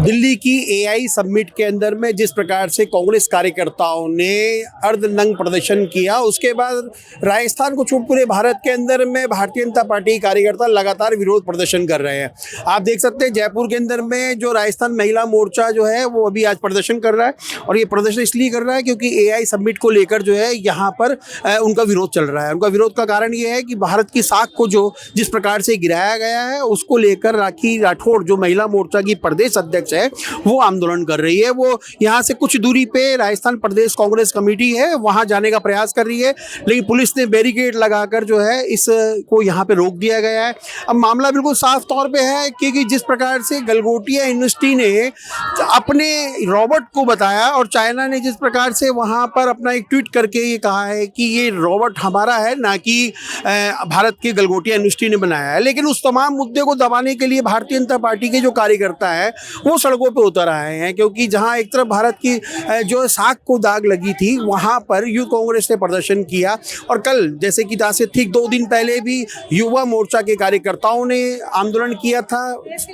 दिल्ली की AI summit के अंदर में जिस प्रकार से कांग्रेस कार्यकर्ताओं ने अर्धनग्न प्रदर्शन किया, उसके बाद राजस्थान को छोड़ पूरे भारत के अंदर में भारतीय जनता पार्टी कार्यकर्ता लगातार विरोध प्रदर्शन कर रहे हैं। आप देख सकते हैं जयपुर के अंदर में जो राजस्थान महिला मोर्चा जो है वो अभी आज प्रदर्शन कर रहा है, और ये प्रदर्शन इसलिए कर रहा है क्योंकि एआई समिट को लेकर जो है यहाँ पर उनका विरोध चल रहा है। उनका विरोध का कारण ये है कि भारत की साख को जो जिस प्रकार से गिराया गया है, उसको लेकर राखी राठौड़ जो महिला मोर्चा की प्रदेश अध्यक्ष है वो आंदोलन कर रही है। वो यहाँ से कुछ दूरी पे राजस्थान प्रदेश कांग्रेस कमेटी है, वहां जाने का प्रयास कर रही है, लेकिन पुलिस ने बैरिकेड लगाकर जो है इसको यहाँ पे रोक दिया गया है। अब मामला बिल्कुल साफ तौर पे है क्योंकि जिस प्रकार से गलगोटिया यूनिवर्सिटी ने अपने रोबोट को बताया और चाइना ने जिस प्रकार से वहाँ पर अपना एक ट्वीट करके ये कहा है कि ये रोबोट हमारा है, ना कि भारत के गलगोटिया यूनिवर्सिटी ने बनाया है, लेकिन उस तमाम मुद्दे को दबाने के लिए भारतीय जनता पार्टी के जो कार्यकर्ता है वो सड़कों पे उतर आए हैं। क्योंकि जहां एक तरफ भारत की जो साख को दाग लगी थी, वहां पर यूथ कांग्रेस ने प्रदर्शन किया, और कल जैसे कि आज से ठीक 2 दिन पहले भी युवा मोर्चा के कार्यकर्ताओं ने आंदोलन किया था,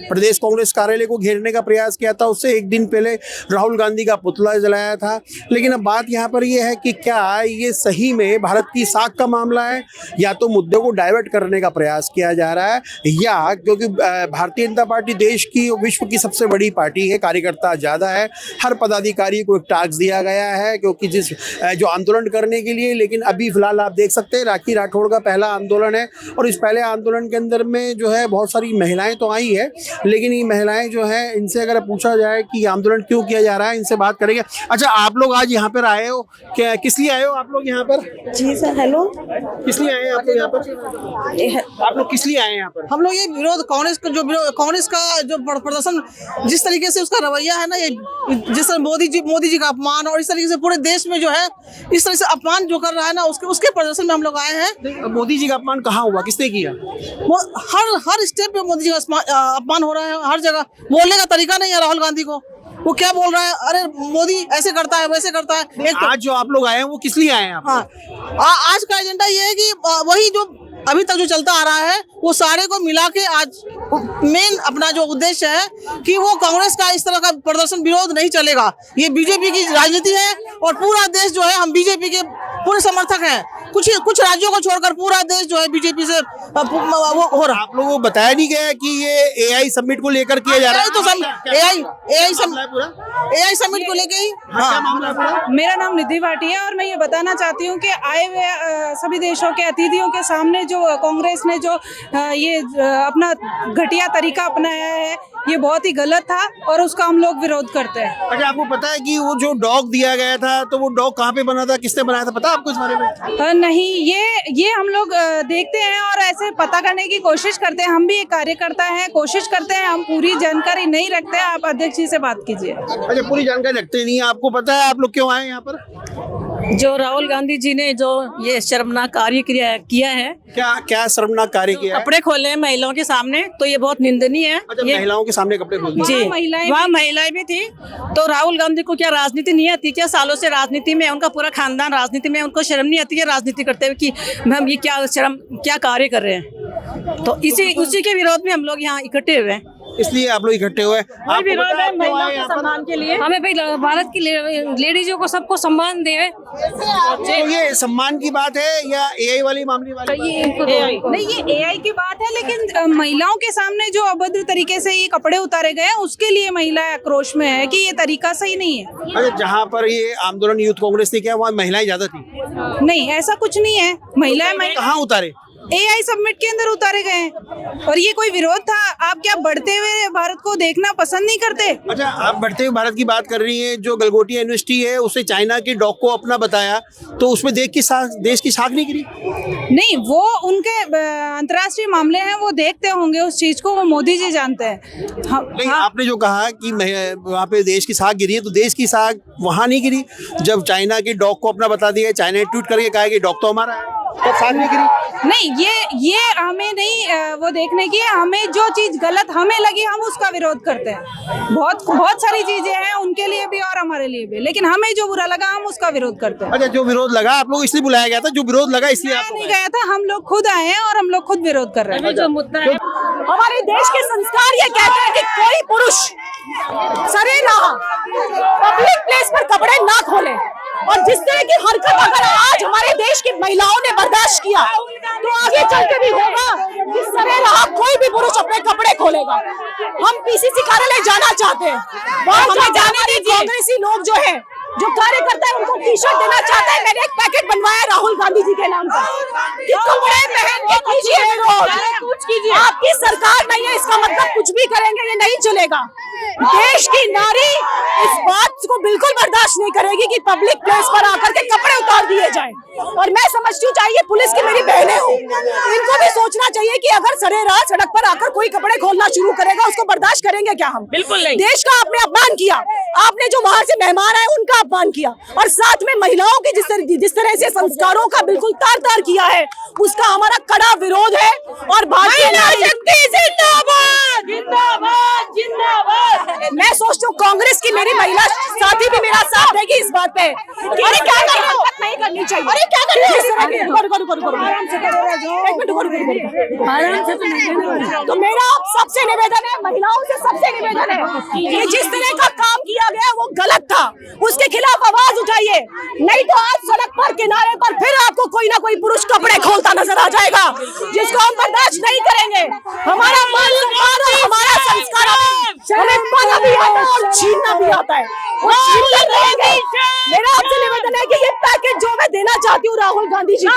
प्रदेश कांग्रेस कार्यालय को घेरने का प्रयास किया था। उससे 1 दिन पहले राहुल गांधी का पुतला जलाया था। लेकिन अब बात यहाँ पर यह है कि क्या ये सही में भारत की साख का मामला है, या तो मुद्दे को डाइवर्ट करने का प्रयास किया जा रहा है, या क्योंकि भारतीय जनता पार्टी देश की विश्व की सबसे बड़ी पार्टी है, कार्यकर्ता ज़्यादा है, हर पदाधिकारी को एक टास्क दिया गया है क्योंकि जो आंदोलन करने के लिए। लेकिन अभी फिलहाल आप देख सकते हैं राखी राठौड़ का पहला आंदोलन है, और इस पहले आंदोलन के अंदर में जो है बहुत सारी महिलाएं तो आई है, लेकिन ये महिलाएं जो है इनसे अगर पूछा जाए कि आंदोलन क्यों किया जा रहा है, इनसे बात करेंगे। अच्छा, आप लोग आज यहाँ पर आए हो, क्या किस लिए आए हो आप लोग यहाँ पर? जी सर, हेलो। किस लिए आए हैं आप लोग यहाँ पर? आप लोग किस लिए आए हैं यहाँ पर? हम लोग ये विरोध कांग्रेस का जो प्रदर्शन, जिस तरीके से उसका रवैया है ना, ये जिस तरह मोदी जी का अपमान, और इस तरीके से पूरे देश में जो है इस तरह से अपमान जो कर रहा है ना, उसके प्रदर्शन में हम लोग आए हैं। मोदी जी का अपमान कहाँ हुआ, किसने किया? हर स्टेप पे मोदी जी का अपमान हो रहा है, हर जगह। बोलने का तरीका नहीं है राहुल गांधी को, वो क्या बोल रहा है, अरे मोदी ऐसे करता है वैसे करता है। एक आज जो आप लोग आए हैं वो किस लिए आए हैं आप? हाँ, आज का एजेंडा ये है कि वही जो अभी तक जो चलता आ रहा है वो सारे को मिला के आज मेन अपना जो उद्देश्य है कि वो कांग्रेस का इस तरह का प्रदर्शन विरोध नहीं चलेगा। ये बीजेपी की राजनीति है, और पूरा देश जो है हम बीजेपी के पूरे समर्थक हैं। कुछ राज्यों को छोड़कर पूरा देश जो है बीजेपी से वो हो रहा। आप लोगों को बताया नहीं गया कि ये एआई समिट को लेकर किया जा रहा है? तो एआई समिट को लेकर ही। मेरा नाम निधि भाटी है, और मैं ये बताना चाहती हूँ कि आए हुए सभी देशों के अतिथियों के सामने जो कांग्रेस ने जो ये अपना घटिया तरीका अपनाया है, ये बहुत ही गलत था, और उसका हम लोग विरोध करते हैं। अच्छा, आपको पता है कि वो जो डॉग दिया गया था, तो वो डॉग कहाँ पे बना था, किसने बनाया था, पता है आपको इस बारे में? नहीं, ये हम लोग देखते हैं और ऐसे पता करने की कोशिश करते हैं। हम भी एक कार्यकर्ता हैं, कोशिश करते हैं, हम पूरी जानकारी नहीं रखते हैं। आप अध्यक्ष जी से बात कीजिए। अच्छा, पूरी जानकारी रखते नहीं है। आपको पता है आप लोग क्यों आए यहाँ पर? जो राहुल गांधी जी ने जो ये शर्मनाक कार्य किया है। क्या शर्मनाक कार्य किया? कपड़े खोले हैं महिलाओं के सामने, तो ये बहुत निंदनीय है। अच्छा, महिलाओं के सामने कपड़े खोल दिए? जी, वहाँ महिलाएं भी थी। तो राहुल गांधी को क्या राजनीति नहीं आती क्या? सालों से राजनीति में, उनका पूरा खानदान राजनीति में, उनको शर्म नहीं आती है राजनीति करते हुए कि हम ये क्या कार्य कर रहे हैं? तो उसी के विरोध में हम लोग यहाँ इकट्ठे हुए हैं। इसलिए आप लोग इकट्ठे हुए? महिलाओं के सम्मान के लिए हमें भाई भारत की लेडीजों को सबको सम्मान दे। तो ये सम्मान की बात है या एआई वाली मामले वाली? नहीं, ये एआई की बात है, लेकिन महिलाओं के सामने जो अभद्र तरीके से ये कपड़े उतारे गए हैं, उसके लिए महिलाएं आक्रोश में है कि ये तरीका सही नहीं है। अरे, जहाँ पर ये आंदोलन यूथ कांग्रेस ने किया वहाँ महिलाएं ज्यादा थी? नहीं, ऐसा कुछ नहीं है। महिलाएं कहाँ उतारे? एआई समिट के अंदर उतारे गए हैं, और ये कोई विरोध था? आप क्या बढ़ते हुए भारत को देखना पसंद नहीं करते? अच्छा, आप बढ़ते हुए भारत की बात कर रही हैं। जो गलगोटिया यूनिवर्सिटी है उसने चाइना के डॉग को अपना बताया, तो उसमें देश की साख नहीं गिरी? नहीं, वो उनके अंतर्राष्ट्रीय मामले हैं, वो देखते होंगे उस चीज को, वो मोदी जी जानते हैं। नहीं, आपने जो कहा कि वहाँ पे देश की साख गिरी है, तो देश की साख वहाँ नहीं गिरी जब चाइना के डॉग को अपना बता दिया। चाइना ने ट्वीट करके कहा कि डॉग तो हमारा है, तो साख नहीं गिरी? नहीं, ये हमें नहीं वो देखने की है। हमें जो चीज गलत हमें लगी, हम उसका विरोध करते हैं। बहुत सारी चीजें हैं उनके लिए भी और हमारे लिए भी, लेकिन हमें जो बुरा लगा हम उसका विरोध करते हैं। अच्छा, जो विरोध लगा आप लोग इसलिए बुलाया गया था? जो विरोध लगा इसलिए आप नहीं गया था, हम लोग खुद आए हैं और हम लोग खुद विरोध कर रहे हैं। जो मुद्दा है, हमारे देश के संस्कार ये कहते हैं कि कोई पुरुष कपड़े ना खोले। और जिस तरह की हरकत अगर आज हमारे देश की महिलाओं ने बर्दाश्त किया तो आगे चल के भी होगा। जिस तरह रहा कोई भी पुरुष अपने कपड़े खोलेगा। हम पीसीसी कार्यालय जाना चाहते हैं, वहाँ हमें जाने दीजिए। कांग्रेसी लोग जो है, जो कार्यकर्ता है, उनको टी शर्ट देना चाहते हैं। मैंने एक पैकेट बनवाया राहुल गांधी जी के नाम का कि कपड़े पहन के कीजिए विरोध। आपकी सरकार नहीं है इसका मतलब कुछ भी करेंगे ये नहीं चलेगा। देश की नारी इस बात को बिल्कुल बर्दाश्त नहीं करेगी कि पब्लिक प्लेस पर आकर के कपड़े उतार दिए जाएं। और मैं समझती हूँ चाहिए पुलिस की मेरी बहनें हो, इनको भी सोचना चाहिए कि अगर सरेरात सड़क पर आकर कोई कपड़े खोलना शुरू करेगा उसको बर्दाश्त करेंगे क्या हम? बिल्कुल नहीं। देश का आपने अपमान किया, आपने जो बाहर से मेहमान आए उनका अपमान किया और साथ में महिलाओं के जिस तरह से संस्कारों का बिल्कुल तार-तार किया है उसका हमारा कड़ा विरोध है। और भारतीय शक्ति जिंदाबाद जिंदाबाद जिंदाबाद। मैं सोचती हूँ कांग्रेस की मेरी महिला साथी भी मेरा साथ देगी इस बात पे। अरे क्या कर रहे हो? नहीं करनी चाहिए। अरे क्या कर रहे हो? तो मेरा आप सबसे निवेदन है, महिलाओं से सबसे निवेदन है कि जिस तरह का काम किया गया वो गलत था, उसके खिलाफ आवाज उठाइए। नहीं तो आज सड़क पर किनारे पर फिर आपको कोई ना कोई पुरुष कपड़े खोलता नजर आ जाएगा, जिसको हम बर्दाश्त नहीं करेंगे। हमारा मान सम्मान और हमारा संस्कार हमें पाना भी आता है और छीनना भी आता है। मेरा आपसे निवेदन है कि ये पैकेट जो मैं देना चाहती हूँ राहुल गांधी जी को,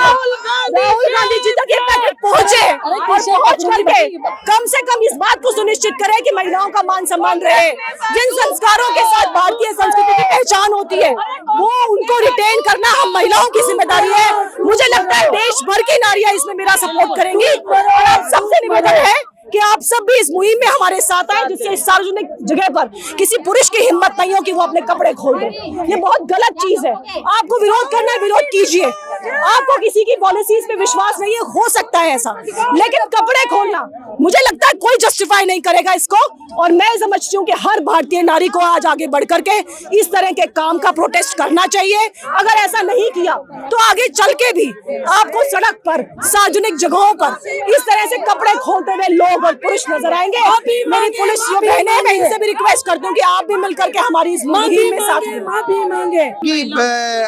राहुल गांधी जी तक ये पैकेट पहुँचे और पहुँच करके कम से कम इस बात को सुनिश्चित करें कि महिलाओं का मान सम्मान रहे। जिन संस्कारों के साथ भारतीय संस्कृति की पहचान होती है वो उनको रिटेन करना हम महिलाओं की जिम्मेदारी है। मुझे लगता है देश भर की नारियां इसमें मेरा सपोर्ट करेंगी और आप सबसे निवेदन है कि आप सब भी इस मुहिम में हमारे साथ आए, जिससे इस सार्वजनिक जगह पर किसी पुरुष की हिम्मत नहीं हो कि वो अपने कपड़े खोल दे। ये बहुत गलत चीज है। आपको विरोध करना है, विरोध कीजिए। आपको किसी की पॉलिसीज पे विश्वास नहीं है, हो सकता है ऐसा, लेकिन कपड़े खोलना मुझे लगता है कोई जस्टिफाई नहीं करेगा इसको। और मैं समझती हूँ कि हर भारतीय नारी को आज आगे बढ़ करके इस तरह के काम का प्रोटेस्ट करना चाहिए। अगर ऐसा नहीं किया तो आगे चल के भी आपको सड़क पर, सार्वजनिक जगहों पर इस तरह से कपड़े खोलते हुए लोग और पुरुष नजर आएंगे। मेरी पुलिस जो बहनें हैं, मैं इनसे भी रिक्वेस्ट करती हूँ कि आप भी मिलकर के हमारी इस मुहिम में साथ माफी मांगे।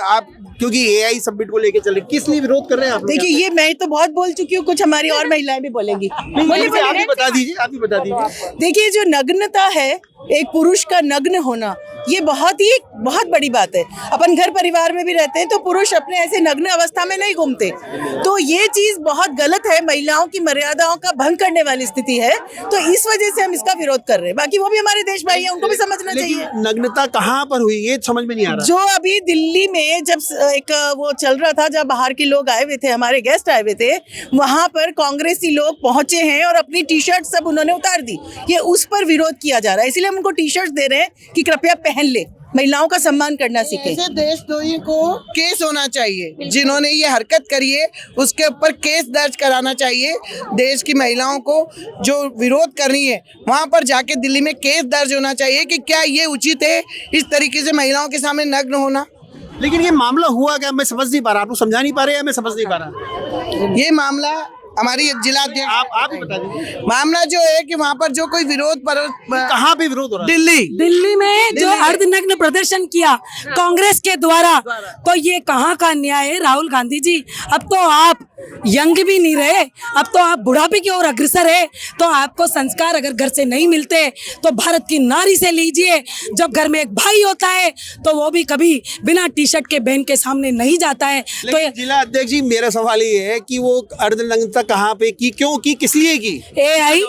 आप क्योंकि एआई सब्मिट को लेके चले, किस लिए विरोध कर रहे हैं आप? देखिए ये मैं तो बहुत बोल चुकी हूँ, कुछ हमारी और महिलाएं भी बोलेंगी। आप ही बता दीजिए। देखिए जो नग्नता है, एक पुरुष का नग्न होना, ये बहुत बड़ी बात है। अपन घर परिवार में भी रहते हैं तो पुरुष अपने ऐसे नग्न अवस्था में नहीं घूमते, तो ये चीज बहुत गलत है, महिलाओं की मर्यादाओं का भंग करने वाली स्थिति है। तो इस वजह से हम इसका विरोध कर रहे हैं। बाकी वो भी हमारे देश भाई है, उनको भी समझना चाहिए। नग्नता कहाँ पर हुई ये समझ में नहीं आ रहा। जो अभी दिल्ली में जब एक वो चल रहा था, जब बाहर के लोग आए हुए थे, हमारे गेस्ट आए हुए थे, वहां पर कांग्रेसी लोग पहुंचे हैं और अपनी टी शर्ट सब उन्होंने उतार दी। ये उस पर विरोध किया जा रहा है, इसलिए हम उनको टी शर्ट दे रहे हैं कि कृपया पहन ले, महिलाओं का सम्मान करना सीखे। ऐसे देशद्रोही को केस होना चाहिए, जिन्होंने ये हरकत करी है उसके ऊपर केस दर्ज कराना चाहिए। देश की महिलाओं को जो विरोध कर रही है वहाँ पर जाके दिल्ली में केस दर्ज होना चाहिए कि क्या ये उचित है इस तरीके से महिलाओं के सामने नग्न होना। लेकिन ये मामला हुआ क्या, मैं समझ नहीं पा रहा। आप लोग समझा नहीं पा रहे हैं, मैं समझ नहीं पा रहा। ये मामला हमारी जिला आप ही बता दीजिए। मामला जो है कि वहाँ पर जो कोई विरोध पर कहाँ पे विरोध हो रहा है? दिल्ली में जो अर्धनग्न प्रदर्शन किया कांग्रेस के द्वारा, तो ये कहाँ का न्याय है राहुल गांधी जी? अब तो आप यंग भी नहीं रहे, अब तो आप बुढ़ापे की ओर अग्रसर है। तो आपको संस्कार अगर घर से नहीं मिलते तो भारत की नारी से लीजिए। जब घर में एक भाई होता है तो वो भी कभी बिना टी शर्ट के बहन के सामने नहीं जाता है। तो जिला अध्यक्ष जी, मेरा सवाल ये है कि वो अर्धनग्नता कहाँ पे की, क्यों की, किस लिए की? एआई,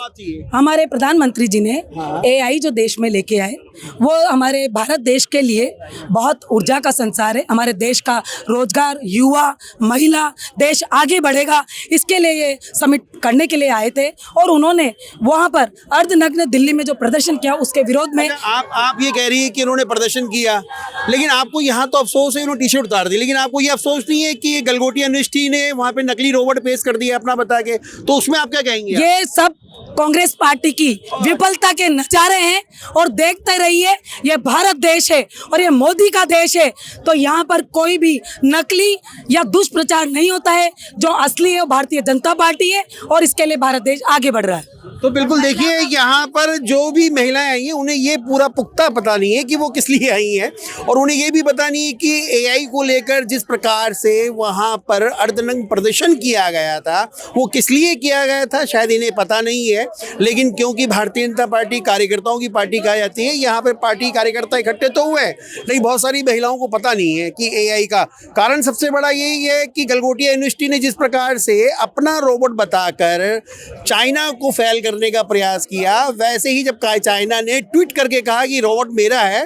हमारे प्रधानमंत्री जी ने एआई जो देश में लेके आए, वो हमारे भारत देश के लिए बहुत ऊर्जा का संसार है। हमारे देश का रोजगार, युवा, महिला, देश आगे बढ़ेगा, इसके लिए ये समिट करने के लिए आए थे। और उन्होंने वहाँ पर अर्धनग्न दिल्ली में जो प्रदर्शन किया उसके विरोध में। आप ये कह रही है कि उन्होंने प्रदर्शन किया, लेकिन आपको यहाँ तो अफसोस है उन्होंने टी शर्ट उतार दी, लेकिन आपको ये अफसोस नहीं है कि गलगोटिया यूनिवर्सिटी ने वहाँ पे नकली रोबोट पेश कर दिया अपना बता के, तो उसमें आप क्या कहेंगे? ये सब कांग्रेस पार्टी की विफलता के नजारे हैं और देखते रहिए, ये भारत देश है और ये मोदी का देश है। तो यहाँ पर कोई भी नकली या दुष्प्रचार नहीं होता है। जो जो असली है वो भारतीय जनता पार्टी है और इसके लिए भारत देश आगे बढ़ रहा है। तो बिल्कुल देखिए, यहाँ पर जो भी महिलाएं आई हैं उन्हें ये पूरा पुख्ता पता नहीं है कि वो किस लिए आई हैं, और उन्हें ये भी पता नहीं है कि एआई को लेकर जिस प्रकार से वहाँ पर अर्धनग्न प्रदर्शन किया गया था वो किस लिए किया गया था शायद इन्हें पता नहीं है। लेकिन क्योंकि भारतीय जनता पार्टी कार्यकर्ताओं की पार्टी कहा जाती है, यहाँ पर पार्टी कार्यकर्ता इकट्ठे तो हुए, लेकिन बहुत सारी महिलाओं को पता नहीं है कि एआई का कारण सबसे बड़ा यही है कि गलगोटिया यूनिवर्सिटी ने जिस प्रकार से अपना रोबोट बताकर चाइना को फेल करने का प्रयास किया, वैसे ही जब चाइना ने ट्वीट करके कहा कि रोबोट मेरा है,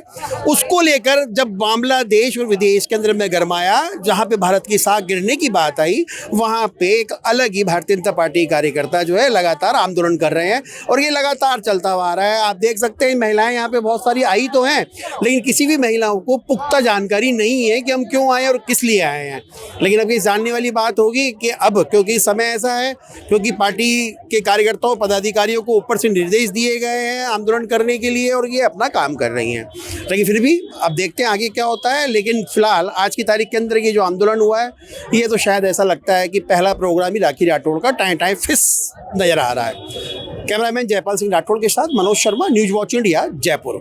उसको लेकर जब मामला देश और विदेश के अंदर में गरमाया, जहां पे भारत की साख गिरने की बात आई, वहां पे एक अलग ही भारतीय जनता पार्टी कार्यकर्ता जो है लगातार आंदोलन कर रहे हैं और ये लगातार चलता हुआ आ रहा है। आप देख सकते हैं महिलाएं यहाँ पे बहुत सारी आई तो हैं, लेकिन किसी भी महिलाओं को पुख्ता जानकारी नहीं है कि हम क्यों आए और किस लिए आए हैं। लेकिन अब ये जानने वाली बात होगी कि अब क्योंकि समय ऐसा है, क्योंकि पार्टी के कार्यकर्ताओं पदाधिकारियों को ऊपर से निर्देश दिए गए हैं आंदोलन करने के लिए और ये अपना काम कर रही हैं। लेकिन फिर भी अब देखते हैं आगे क्या होता है। लेकिन फिलहाल आज की तारीख के अंदर ये जो आंदोलन हुआ है, ये तो शायद ऐसा लगता है कि पहला प्रोग्राम ही राखी राठौड़ का टाइम फिस नजर आ रहा है। कैमरामैन जयपाल सिंह राठौड़ के साथ Manoj Sharma, news watch India, Jaipur.